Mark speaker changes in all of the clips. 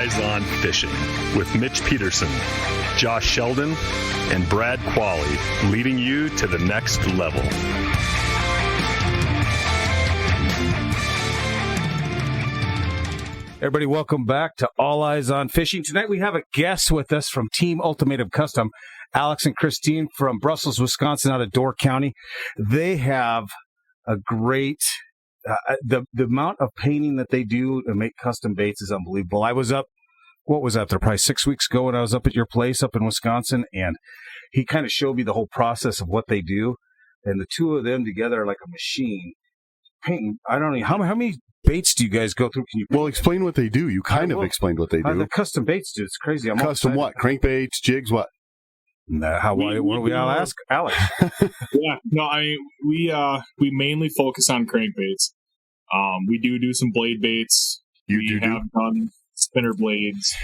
Speaker 1: Eyes on Fishing with Mitch Peterson, Josh Sheldon, and Brad Qualley, leading you to the next level.
Speaker 2: Everybody, welcome back to All Eyes on Fishing. Tonight we have a guest with us from Team Ultimatum Custom, Alex and Christine from Brussels, Wisconsin, out of Door County. They have a great, the amount of painting that they do to make custom baits is unbelievable. I was up, what was that there, probably 6 weeks ago when I was up at your place up in Wisconsin, and he kind of showed me the whole process of what they do, and the two of them together are like a machine. Painting, I don't know, how many baits do you guys go through? Can you
Speaker 3: Well, explain what they do. You kind of explained what they do.
Speaker 2: The custom baits, dude. It's crazy.
Speaker 3: Custom what? Crankbaits, jigs, what?
Speaker 2: I'll ask Alex.
Speaker 4: Yeah, no, I mean, we mainly focus on crankbaits. We do some blade baits. We have done spinner blades,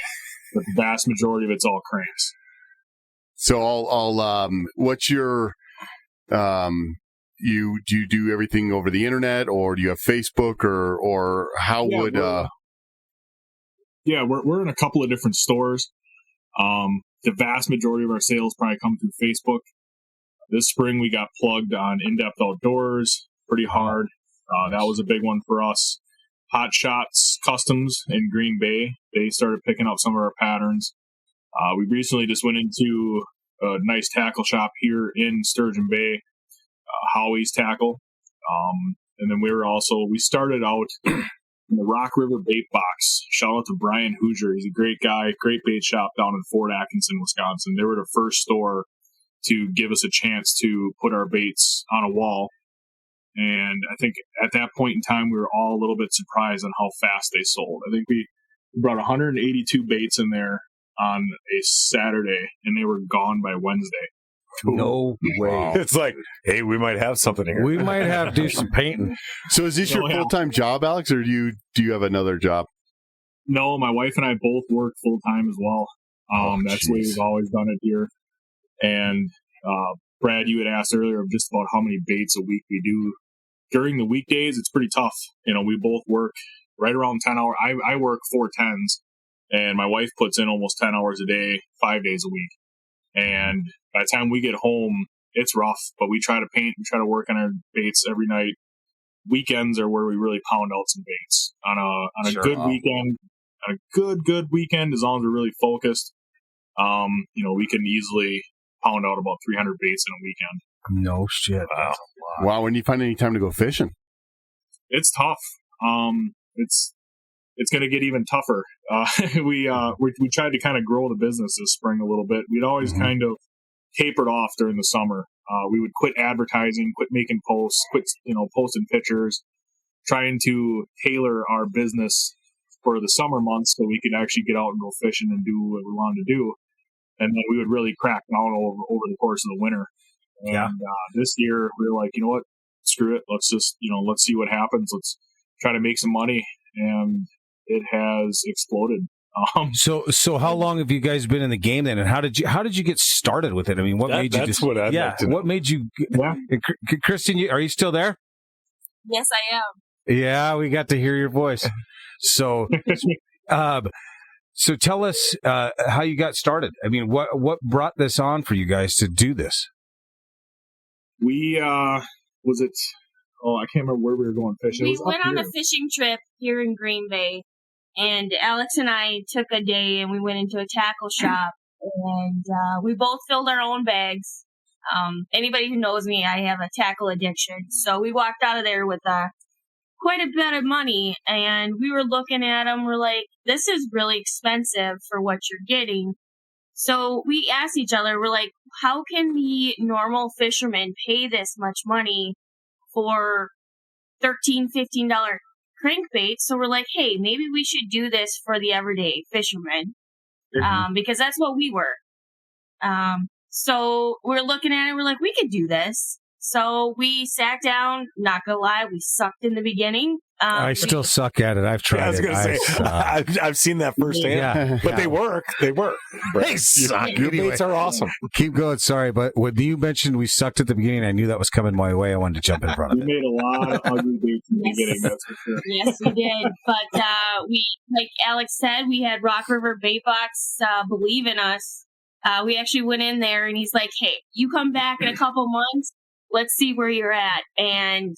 Speaker 4: but the vast majority of it's all cranks.
Speaker 3: So I'll what's your do you do everything over the internet, or do you have Facebook, or how would
Speaker 4: we're in a couple of different stores. The vast majority of our sales probably come through Facebook. This spring we got plugged on In-Depth Outdoors pretty hard. That was a big one for us. Hot Shots Customs in Green Bay, they started picking up some of our patterns. We recently just went into a nice tackle shop here in Sturgeon Bay, Walleyes Tackle. And then we started out in the Rock River Bait Box. Shout out to Brian Hoosier. He's a great guy, great bait shop down in Fort Atkinson, Wisconsin. They were the first store to give us a chance to put our baits on a wall. And I think at that point in time, we were all a little bit surprised on how fast they sold. I think we brought 182 baits in there on a Saturday, and they were gone by Wednesday.
Speaker 2: No way.
Speaker 5: Wow. It's like, hey, we might have something here.
Speaker 2: We might have to do some painting.
Speaker 3: So is this your full-time job, Alex, or do you have another job?
Speaker 4: No, my wife and I both work full-time as well. That's the way we've always done it here. And Brad, you had asked earlier of just about how many baits a week we do. During the weekdays, it's pretty tough. We both work right around 10 hours. I work 4 10s, and my wife puts in almost 10 hours a day, 5 days a week. And by the time we get home, it's rough, but we try to paint, we try to work on our baits every night. Weekends are where we really pound out some baits. On a good weekend, on a good weekend, as long as we're really focused, we can easily pound out about 300 baits in a weekend.
Speaker 2: No shit.
Speaker 3: Wow. When do you find any time to go fishing?
Speaker 4: It's tough. It's going to get even tougher. We tried to kind of grow the business this spring a little bit. We'd always kind of tapered off during the summer. We would quit advertising, quit making posts, quit posting pictures, trying to tailor our business for the summer months so we could actually get out and go fishing and do what we wanted to do. And then we would really crack down over the course of the winter. And this year we were like, you know what, screw it. Let's just, let's see what happens. Let's try to make some money. And it has exploded.
Speaker 2: So how long have you guys been in the game then, and how did you get started with it? I mean, what made you? What made you? Yeah, Kristen, are you still there?
Speaker 6: Yes, I am.
Speaker 2: Yeah, we got to hear your voice. So, so tell us how you got started. I mean, what brought this on for you guys to do this?
Speaker 4: We I can't remember where we were going fishing.
Speaker 6: We went on a fishing trip here in Green Bay, and Alex and I took a day and we went into a tackle shop, and we both filled our own bags. Anybody who knows me, I have a tackle addiction. So we walked out of there with quite a bit of money, and we were looking at them. We're like, this is really expensive for what you're getting. So we asked each other, we're like, how can the normal fisherman pay this much money for $13, $15 crankbait? So we're like, hey, maybe we should do this for the everyday fisherman, because that's what we were. So we're looking at it, we're like, we could do this. So we sat down, not gonna lie, we sucked in the beginning.
Speaker 2: I still suck at it. I've tried
Speaker 5: I was going to
Speaker 2: it.
Speaker 5: say, I've seen that firsthand.
Speaker 2: Yeah.
Speaker 5: But they work. They work.
Speaker 2: They suck.
Speaker 5: Your
Speaker 2: Anyway.
Speaker 5: baits are awesome.
Speaker 2: Keep going. Sorry, but when you mentioned we sucked at the beginning, I knew that was coming my way. I wanted to jump in front of
Speaker 4: We
Speaker 2: it.
Speaker 4: made a lot of ugly baits in the
Speaker 6: Yes.
Speaker 4: beginning, that's for sure.
Speaker 6: Yes, we did. But we, like Alex said, we had Rock River Bait Box believe in us. We actually went in there and he's like, hey, you come back in a couple months. Let's see where you're at. And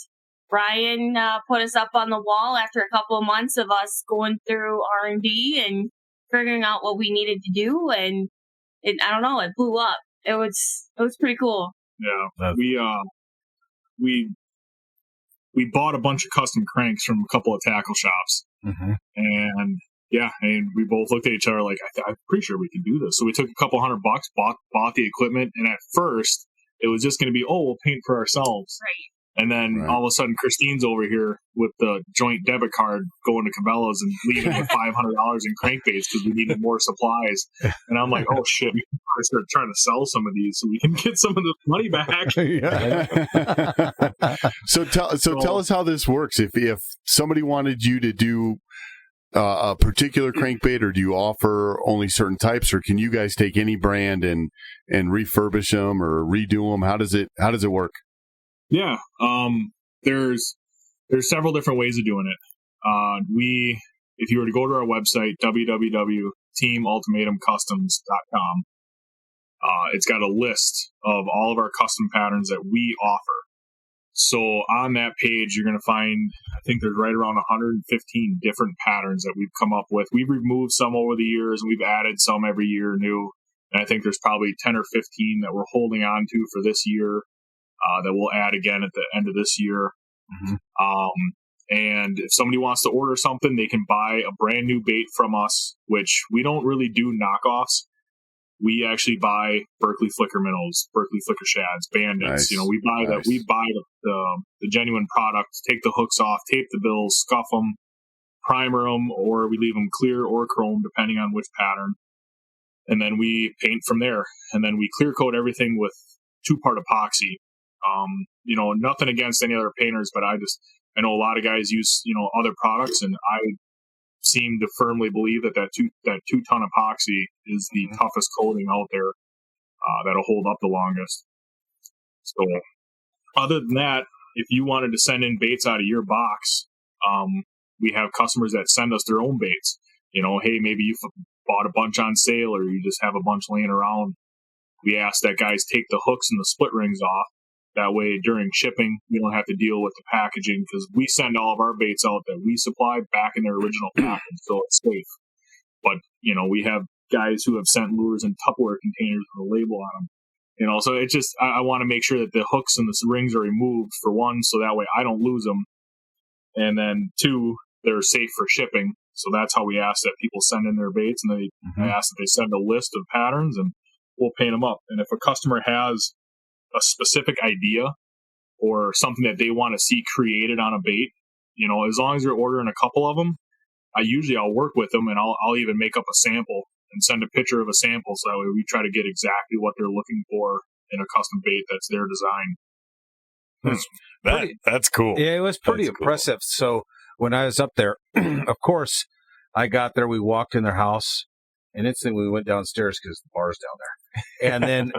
Speaker 6: Brian put us up on the wall after a couple of months of us going through R&D and figuring out what we needed to do. And I don't know, it blew up. It was pretty cool.
Speaker 4: Yeah. We bought a bunch of custom cranks from a couple of tackle shops.
Speaker 2: Mm-hmm.
Speaker 4: And yeah, and we both looked at each other like, I'm pretty sure we can do this. So we took a couple $100, bought the equipment, and at first it was just going to be, we'll paint for ourselves.
Speaker 6: Right.
Speaker 4: And then all of a sudden, Christine's over here with the joint debit card going to Cabela's and leaving with $500 in crankbaits because we needed more supplies. And I'm like, oh shit, we gotta start trying to sell some of these so we can get some of the money back.
Speaker 3: So tell us how this works. If somebody wanted you to do a particular crankbait, or do you offer only certain types, or can you guys take any brand and refurbish them or redo them? How does it work?
Speaker 4: Yeah, there's several different ways of doing it. If you were to go to our website, www.teamultimatumcustoms.com, it's got a list of all of our custom patterns that we offer. So on that page, you're going to find, I think there's right around 115 different patterns that we've come up with. We've removed some over the years, and we've added some every year new. And I think there's probably 10 or 15 that we're holding on to for this year that we'll add again at the end of this year. Mm-hmm. And if somebody wants to order something, they can buy a brand new bait from us, which we don't really do knockoffs. We actually buy Berkeley Flicker minnows, Berkeley Flicker shads, bandits.
Speaker 3: Nice.
Speaker 4: We buy that. We buy the genuine product, take the hooks off, tape the bills, scuff them, primer them, or we leave them clear or chrome, depending on which pattern. And then we paint from there. And then we clear coat everything with 2-part epoxy. Nothing against any other painters, but I know a lot of guys use, other products, and I seem to firmly believe that 2-ton epoxy is the toughest coating out there that'll hold up the longest. So other than that, if you wanted to send in baits out of your box, we have customers that send us their own baits. Hey, maybe you bought a bunch on sale, or you just have a bunch laying around. We ask that guys take the hooks and the split rings off. That way, during shipping, we don't have to deal with the packaging, because we send all of our baits out that we supply back in their original package, so it's safe. But, we have guys who have sent lures in Tupperware containers with a label on them. So it's just, I want to make sure that the hooks and the rings are removed, for one, so that way I don't lose them. And then 2, they're safe for shipping. So that's how we ask that people send in their baits, and I ask that they send a list of patterns, and we'll paint them up. And if a customer has a specific idea or something that they want to see created on a bait, as long as you're ordering a couple of them, I'll work with them, and I'll even make up a sample and send a picture of a sample, so that way we try to get exactly what they're looking for in a custom bait that's their design.
Speaker 5: That's cool.
Speaker 2: Yeah, it was pretty
Speaker 5: That's
Speaker 2: impressive. So when I was up there, of course, I got there, we walked in their house, and instantly we went downstairs because the bar's down there. And then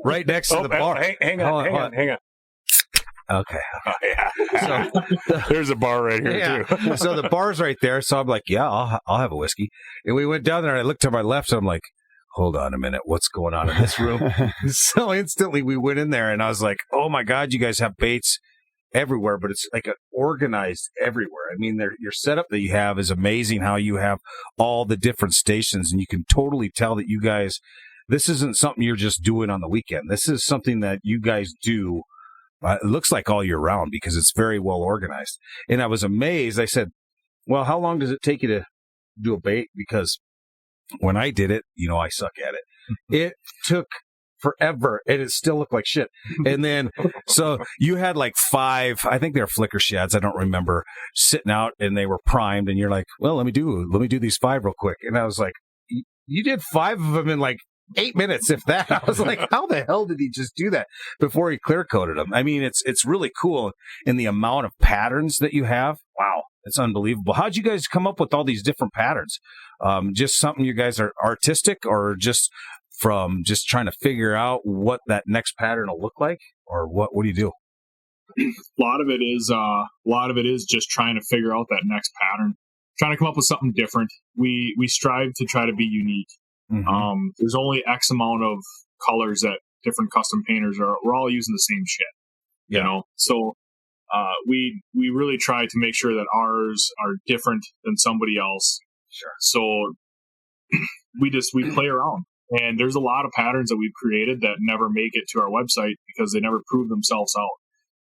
Speaker 2: right next to the bar.
Speaker 5: Hang on.
Speaker 2: Okay.
Speaker 5: Oh, yeah.
Speaker 2: So
Speaker 5: there's a bar right here too.
Speaker 2: So the bar's right there. So I'm like, yeah, I'll have a whiskey. And we went down there, and I looked to my left, so I'm like, hold on a minute, what's going on in this room? So instantly we went in there, and I was like, oh my God, you guys have baits everywhere, but it's like organized everywhere. I mean, your setup that you have is amazing, how you have all the different stations, and you can totally tell that you guys, this isn't something you're just doing on the weekend. This is something that you guys do, it looks like all year round, because it's very well organized. And I was amazed. I said, well, how long does it take you to do a bait? Because when I did it, I suck at it. It took forever, and it still looked like shit. And then, so you had like 5, I think they're flicker shads, I don't remember, sitting out, and they were primed, and you're like, well, let me do these 5 real quick. And I was like, you did 5 of them in like 8 minutes, if that. I was like, how the hell did he just do that before he clear coated them? I mean, it's really cool in the amount of patterns that you have. Wow, it's unbelievable. How'd you guys come up with all these different patterns? Just something you guys are artistic, or just from just trying to figure out what that next pattern will look like, or what do you do?
Speaker 4: A lot of it is just trying to figure out that next pattern, trying to come up with something different. We strive to try to be unique. Mm-hmm. There's only X amount of colors that different custom painters we're all using the same shit, you know? So, we really try to make sure that ours are different than somebody else.
Speaker 2: Sure.
Speaker 4: So we play around, and there's a lot of patterns that we've created that never make it to our website because they never prove themselves out.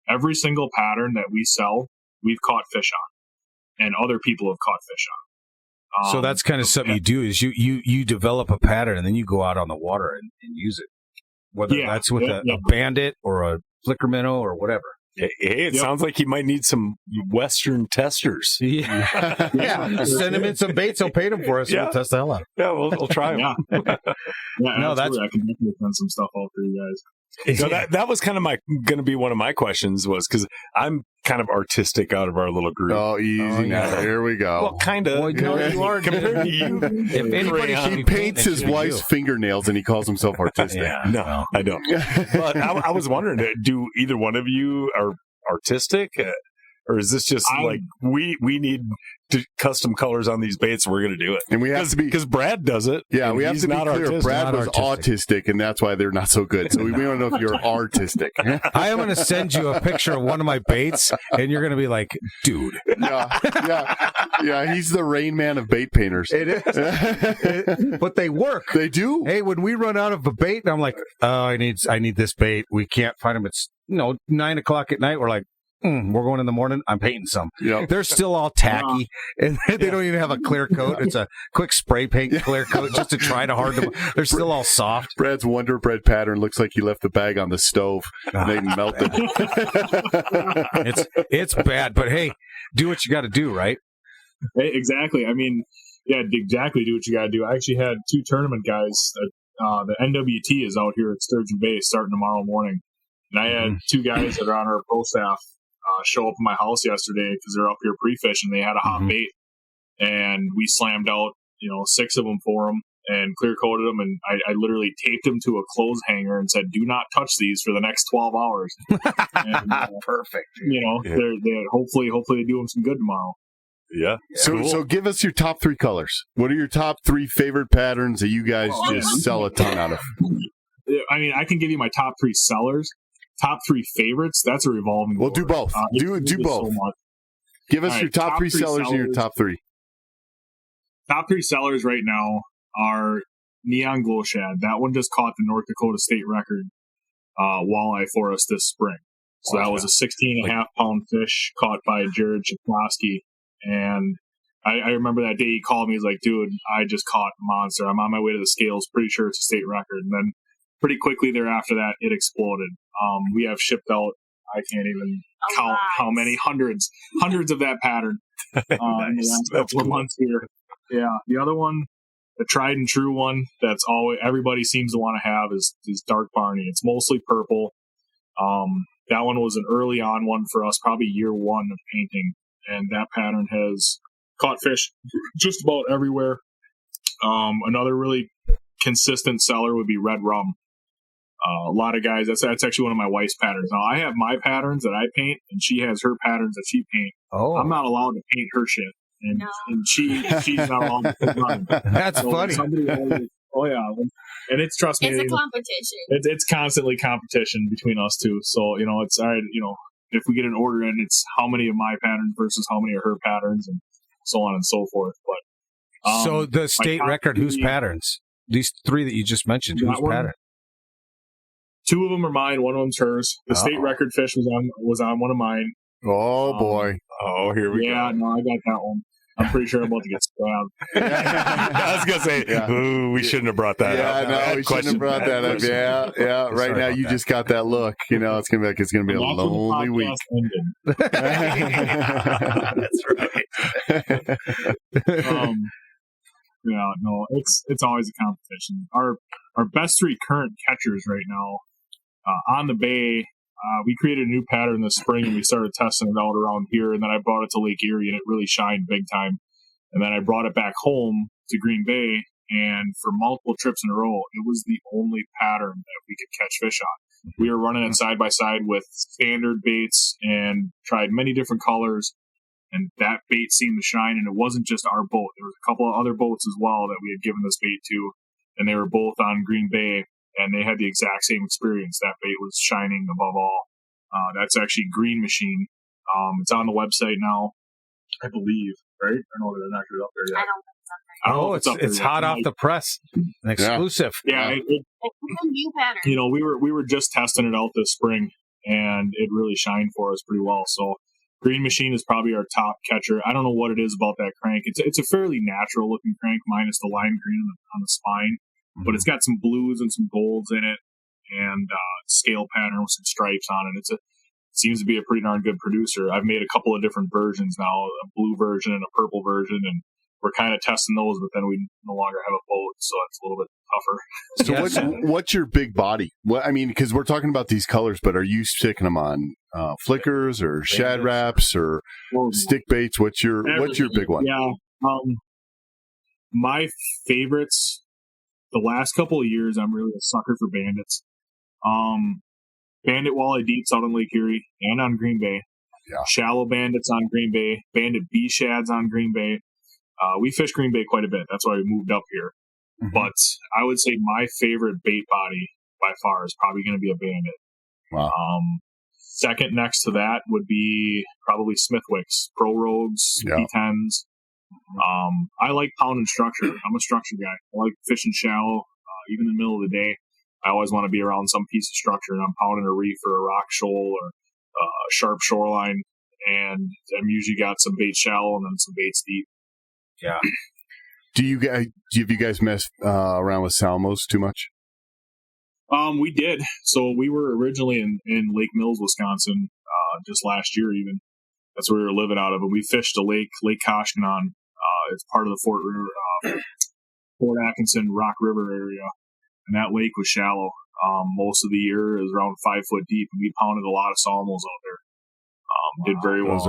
Speaker 4: Every single pattern that we sell, we've caught fish on, and other people have caught fish on.
Speaker 2: So that's kind of something you do, is you develop a pattern and then you go out on the water and use it, whether that's with a bandit or a flicker minnow or whatever.
Speaker 5: Hey, it sounds like you might need some Western testers.
Speaker 2: Yeah. Send him in some baits. He'll paint them for us. And we'll test the hell out of them.
Speaker 5: Yeah, we'll try them.
Speaker 4: No, that's I can definitely send some stuff out for you guys.
Speaker 5: So that was kind of going to be one of my questions, was because I'm kind of artistic out of our little group.
Speaker 3: Oh, easy now. Here we go.
Speaker 5: Well, kind of.
Speaker 2: Well, you are
Speaker 5: compared to you.
Speaker 2: If anybody
Speaker 3: He paints his wife's fingernails and he calls himself artistic.
Speaker 5: No, I don't. But I was wondering, do either one of you are artistic? Or is this just like we need custom colors on these baits, and we're going to do it?
Speaker 3: And we have to be,
Speaker 5: because Brad does it.
Speaker 3: Yeah, we have to be clear.
Speaker 5: Artistic.
Speaker 3: Brad was autistic, and that's why they're not so good. So we don't know if you're artistic.
Speaker 2: I am going to send you a picture of one of my baits, and you're going to be like, dude.
Speaker 3: Yeah. He's the Rain Man of bait painters.
Speaker 2: It is, but they work.
Speaker 3: They do.
Speaker 2: Hey, when we run out of a bait, I'm like, oh, I need this bait. We can't find them. It's 9:00 at night. We're like, we're going in the morning. I'm painting some. Yep. They're still all tacky, and they don't even have a clear coat. It's a quick spray paint clear coat just to try to harden them. They're still all soft.
Speaker 3: Brad's Wonder Bread pattern looks like he left the bag on the stove. And they melted.
Speaker 2: It's bad, but hey, do what you got to do, right?
Speaker 4: Hey, exactly. I mean, exactly. Do what you got to do. I actually had 2 tournament guys. The NWT is out here at Sturgeon Bay starting tomorrow morning, and I had 2 guys that are on our pro staff show up in my house yesterday because they're up here pre-fishing. They had a hot bait, and we slammed out 6 of them for them and clear coated them, and I literally taped them to a clothes hanger and said, "Do not touch these for the next 12 hours." And,
Speaker 2: perfect.
Speaker 4: They're hopefully they do them some good tomorrow.
Speaker 5: Yeah.
Speaker 3: So give us your top 3 colors. What are your top 3 favorite patterns that you guys just sell a ton out of?
Speaker 4: I mean, I can give you my top 3 sellers. Top 3 favorites, that's a revolving door.
Speaker 3: We'll do both. Do both. So give us your top 3 sellers and your top 3.
Speaker 4: Top 3 sellers right now are Neon Glow Shad. That one just caught the North Dakota state record walleye for us this spring. So that was a 16.5 pound fish caught by Jared Chikowski. And I remember that day he called me. He's like, "Dude, I just caught a monster. I'm on my way to the scales. Pretty sure it's a state record." And then pretty quickly thereafter that, it exploded. We have shipped out, I can't even count how many hundreds of that pattern in the last couple of months here. Yeah. The other one, the tried and true one that's always everybody seems to want to have is Dark Barney. It's mostly purple. That one was an early on one for us, probably year 1 of painting. And that pattern has caught fish just about everywhere. Another really consistent seller would be Red Rum. A lot of guys, that's actually one of my wife's patterns. Now, I have my patterns that I paint, and she has her patterns that she paints. Oh. I'm not allowed to paint her shit. And she's not allowed to paint mine.
Speaker 2: That's funny.
Speaker 4: And it's, trust me,
Speaker 6: it's a competition.
Speaker 4: It's constantly competition between us two. So, it's, if we get an order in, it's how many of my patterns versus how many of her patterns, and so on and so forth. But
Speaker 2: so the state record, whose patterns? These 3 that you just mentioned, whose pattern?
Speaker 4: 2 of them are mine. One of them's hers. The state record fish was on one of mine.
Speaker 3: Oh boy!
Speaker 5: Here we go.
Speaker 4: Yeah, no, I got that one. I'm pretty sure I'm about to get stabbed.
Speaker 5: I was gonna say, we shouldn't have brought that up.
Speaker 3: No, we shouldn't have brought that up. Yeah. Right now, you just got that look. It's gonna be a lonely week.
Speaker 2: That's right.
Speaker 4: No, it's always a competition. our best 3 current catchers right now on the bay. We created a new pattern this spring, and we started testing it out around here. And then I brought it to Lake Erie, and it really shined big time. And then I brought it back home to Green Bay, and for multiple trips in a row, it was the only pattern that we could catch fish on. We were running it side by side with standard baits and tried many different colors, and that bait seemed to shine. And it wasn't just our boat. There was a couple of other boats as well that we had given this bait to, and they were both on Green Bay, and they had the exact same experience. That bait was shining above all. That's actually Green Machine. It's on the website now, I believe, right? I know they're not up there yet.
Speaker 6: I don't know.
Speaker 2: It's hot off the press, an exclusive.
Speaker 4: Yeah,
Speaker 6: It's a new pattern.
Speaker 4: we were just testing it out this spring, and it really shined for us pretty well. So Green Machine is probably our top catcher. I don't know what it is about that crank. It's a fairly natural looking crank, minus the lime green on the spine, but it's got some blues and some golds in it, and scale pattern with some stripes on it. It seems to be a pretty darn good producer. I've made a couple of different versions now, a blue version and a purple version, and we're kind of testing those, but then we no longer have a boat, so it's a little bit tougher.
Speaker 3: So what's your big body? What I mean, because we're talking about these colors, but are you sticking them on flickers or shad wraps or stick baits? What's your big one?
Speaker 4: Yeah, my favorites. The last couple of years, I'm really a sucker for bandits. Bandit walleye deeps out on Lake Erie and on Green Bay.
Speaker 3: Yeah.
Speaker 4: Shallow bandits on Green Bay. Bandit B shads on Green Bay. We fish Green Bay quite a bit. That's why we moved up here. Mm-hmm. But I would say my favorite bait body by far is probably going to be a bandit.
Speaker 3: Wow.
Speaker 4: Second next to that would be probably Smithwicks, Pro Rogues, P10s. I like pounding structure. I'm a structure guy. I like fishing shallow, even in the middle of the day. I always want to be around some piece of structure, and I'm pounding a reef or a rock shoal or a sharp shoreline, and I'm usually got some bait shallow and then some baits deep.
Speaker 2: Yeah.
Speaker 3: Have you guys messed around with Salmos too much?
Speaker 4: We did. So we were originally in Lake Mills, Wisconsin, just last year even. That's where we were living out of. But we fished a lake, Lake Koshkonong. It's part of the Fort Atkinson Rock River area. And that lake was shallow. Most of the year it was around 5 foot deep, and we pounded a lot of salmos out there. Did very well.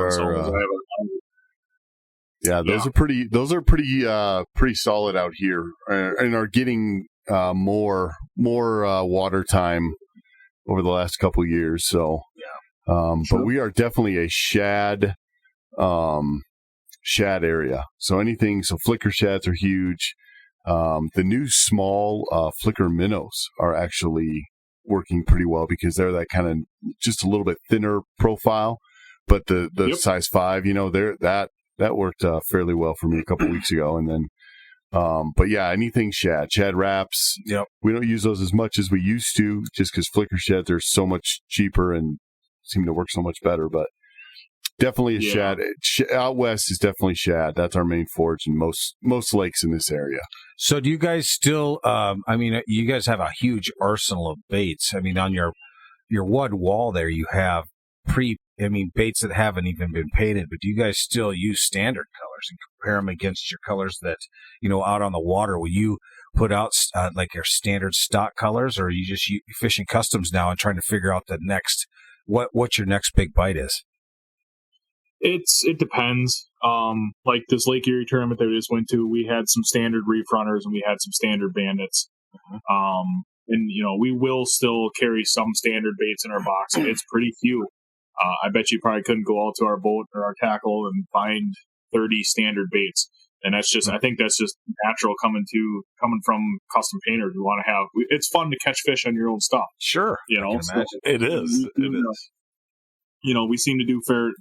Speaker 3: Those are pretty solid out here, and are getting more water time over the last couple of years. So, but we are definitely a shad area. So flicker shads are huge. The new small flicker minnows are actually working pretty well because they're that kind of just a little bit thinner profile, but the size 5, that worked fairly well for me a couple weeks ago. And then, but yeah, anything shad wraps.
Speaker 2: Yep. We
Speaker 3: don't use those as much as we used to, just because flicker shads are so much cheaper and seem to work so much better. But definitely a shad. Out west is definitely shad. That's our main forage in most lakes in this area.
Speaker 2: So do you guys still, you guys have a huge arsenal of baits. I mean, on your one wall there, you have baits that haven't even been painted, but do you guys still use standard colors and compare them against your colors that, out on the water? Will you put out like your standard stock colors, or are you just fishing customs now and trying to figure out the next, what your next big bite is?
Speaker 4: It depends. Like this Lake Erie tournament that we just went to, we had some standard reef runners and we had some standard bandits. And we will still carry some standard baits in our box. It's pretty few. I bet you probably couldn't go out to our boat or our tackle and find 30 standard baits. And that's just, I think that's just natural coming from custom painters who want to have. It's fun to catch fish on your own stuff.
Speaker 2: Sure,
Speaker 4: so
Speaker 5: it is.
Speaker 4: We seem to do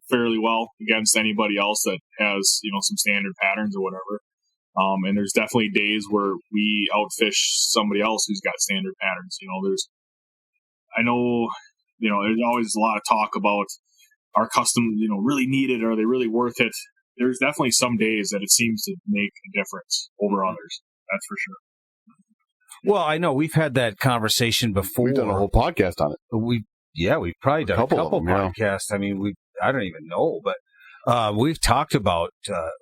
Speaker 4: fairly well against anybody else that has, some standard patterns or whatever. And there's definitely days where we outfish somebody else who's got standard patterns. There's always a lot of talk about our custom, really needed. Are they really worth it? There's definitely some days that it seems to make a difference over others. That's for sure.
Speaker 2: Well, I know we've had that conversation before.
Speaker 3: We've done a whole podcast on it.
Speaker 2: We've probably done a couple podcasts. I mean, I don't even know, but we've talked about,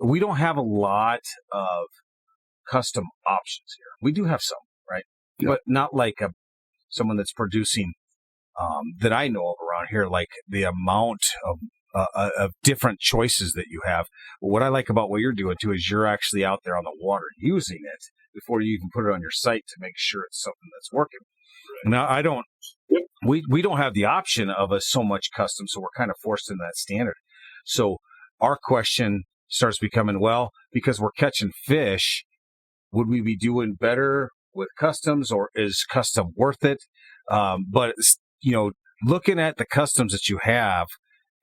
Speaker 2: we don't have a lot of custom options here. We do have some, right? but not like someone that's producing that I know of around here, like the amount of different choices that you have. But what I like about what you're doing too is you're actually out there on the water using it before you even put it on your site to make sure it's something that's working. Right. Now, I don't. Yep. We don't have the option of so much custom, so we're kind of forced into that standard. So our question starts becoming, well, because we're catching fish, would we be doing better with customs, or is custom worth it? But looking at the customs that you have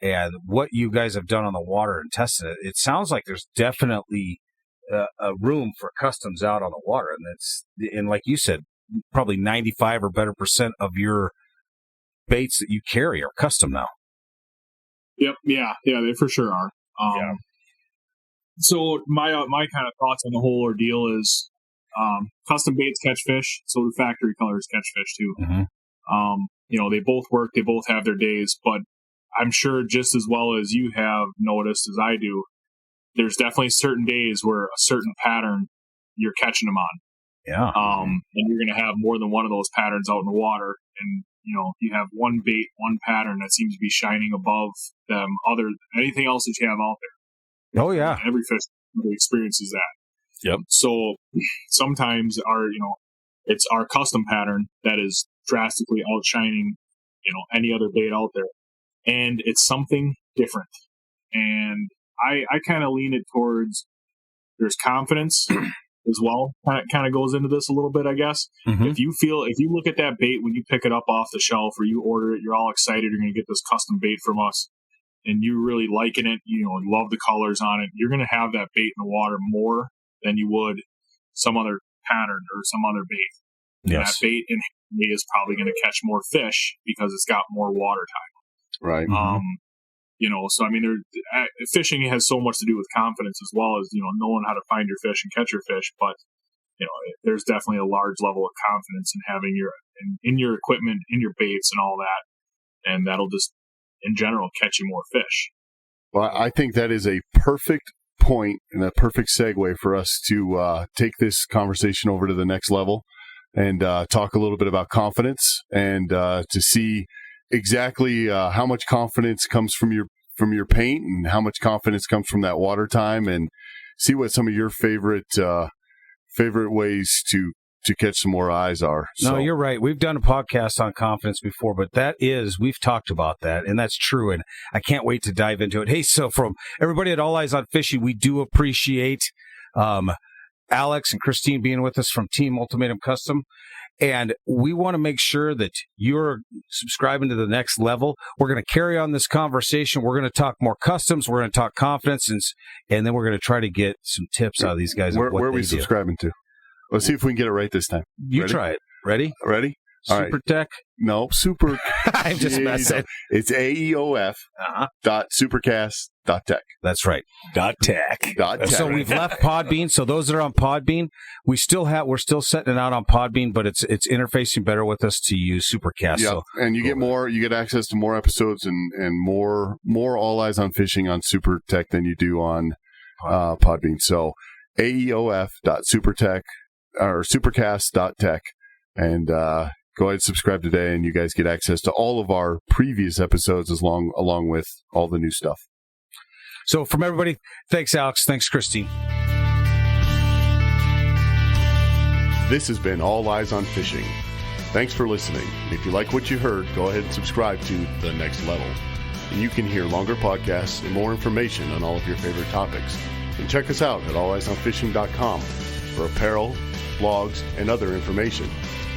Speaker 2: and what you guys have done on the water and tested it, it sounds like there's definitely a room for customs out on the water, and like you said, probably 95 or better % of your baits that you carry are custom now.
Speaker 4: Yep. Yeah, they for sure are. So my kind of thoughts on the whole ordeal is custom baits catch fish, so do factory colors catch fish too. Mm-hmm. They both work, they both have their days, but I'm sure just as well as you have noticed as I do, there's definitely certain days where a certain pattern you're catching them on.
Speaker 2: Yeah.
Speaker 4: And you're going to have more than one of those patterns out in the water. And, you have one bait, one pattern that seems to be shining above them, anything else that you have out there.
Speaker 2: Oh, yeah.
Speaker 4: Every fish experiences that.
Speaker 5: Yep.
Speaker 4: So sometimes it's our custom pattern that is drastically outshining, any other bait out there. And it's something different. And I kind of lean it towards there's confidence as well. Kind of goes into this a little bit, I guess. Mm-hmm. If you look at that bait when you pick it up off the shelf or you order it, you're all excited, you're going to get this custom bait from us, and you're really liking it, love the colors on it, you're going to have that bait in the water more than you would some other pattern or some other bait. Yes. That bait in me is probably going to catch more fish because it's got more water time.
Speaker 3: Right. Mm-hmm.
Speaker 4: So I mean, fishing has so much to do with confidence as well as knowing how to find your fish and catch your fish. But there's definitely a large level of confidence in having in your equipment, in your baits, and all that, and that'll just in general catch you more fish.
Speaker 3: Well, I think that is a perfect point and a perfect segue for us to take this conversation over to the next level and talk a little bit about confidence and to see exactly how much confidence comes from your paint and how much confidence comes from that water time, and see what some of your favorite ways to catch some more eyes are.
Speaker 2: No, you're right. We've done a podcast on confidence before, but we've talked about that, and that's true, and I can't wait to dive into it. Hey, so from everybody at All Eyes on Fishing, we do appreciate Alex and Christine being with us from Team Ultimatum Custom. And we want to make sure that you're subscribing to the next level. We're going to carry on this conversation. We're going to talk more customs. We're going to talk confidence, and then we're going to try to get some tips out of these guys.
Speaker 3: Where are we subscribing to? Let's see if we can get it right this time.
Speaker 2: You try it. Ready? Super Tech?
Speaker 3: No, Super.
Speaker 2: I'm just messing.
Speaker 3: It's AEOF.supercast.tech.
Speaker 2: That's right.
Speaker 5: .tech.
Speaker 2: So we've left Podbean. So those that are on Podbean, we're still setting it out on Podbean, but it's interfacing better with us to use Supercast.
Speaker 3: Yeah,
Speaker 2: so
Speaker 3: and you get access to more episodes and more All Eyes on Fishing on Super Tech than you do on Podbean. So AEOF.supertech or supercast.tech, and go ahead and subscribe today, and you guys get access to all of our previous episodes along with all the new stuff.
Speaker 2: So from everybody, thanks, Alex. Thanks, Christine.
Speaker 3: This has been All Eyes on Fishing. Thanks for listening. If you like what you heard, go ahead and subscribe to The Next Level. And you can hear longer podcasts and more information on all of your favorite topics. And check us out at alleyesonfishing.com for apparel, blogs, and other information.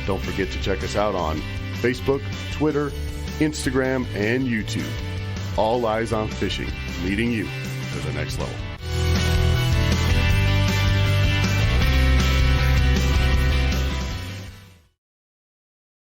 Speaker 3: Don't forget to check us out on Facebook, Twitter, Instagram, and YouTube. All Eyes on Fishing, leading you to the next level.